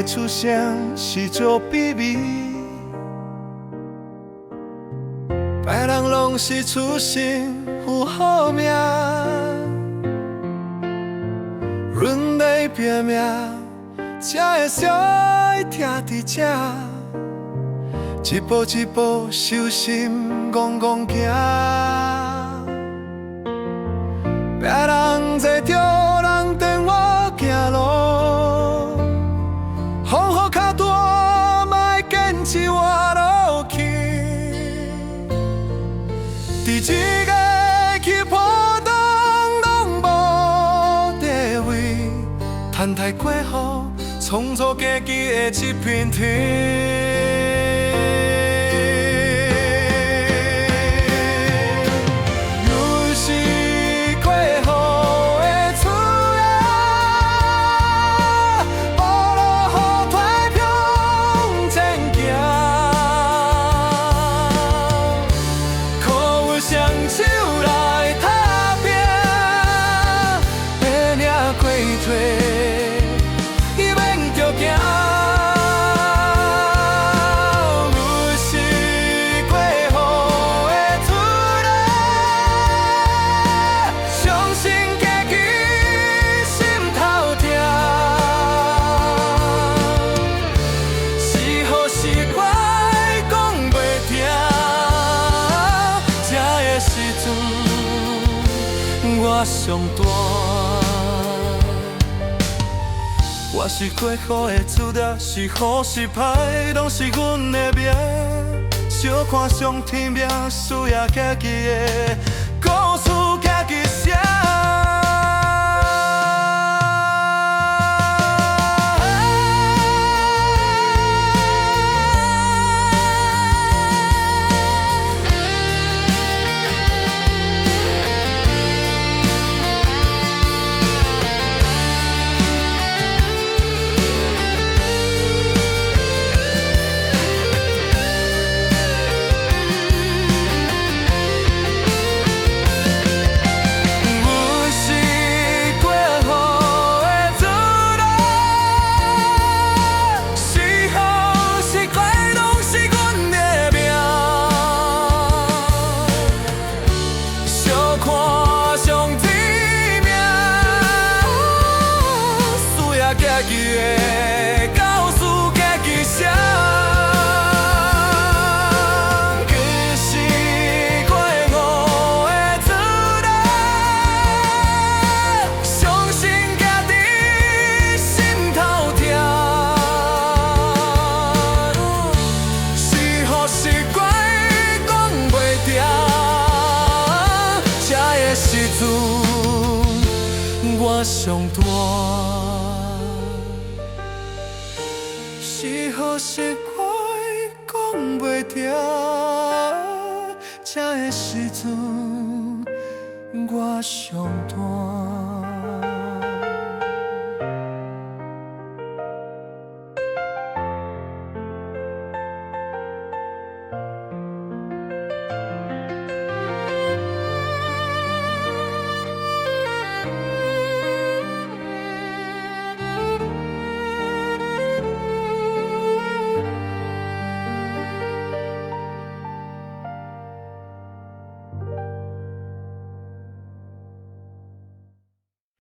的出现是足卑微，别人拢是出身有好命，阮在拼命，才会少会徛伫这，一步一步小心戆戆行。别人坐着人电话行路，风雨较大，嘛会坚持活落去。伫这个起波动拢无地位，趁待过后，创造家己的一片天。我上大，我是过好的资料，是好是歹，拢是阮的命。小看上天命，需要家己的故事，家己写。我上大，是好是歹讲袂定，这个时阵我上大。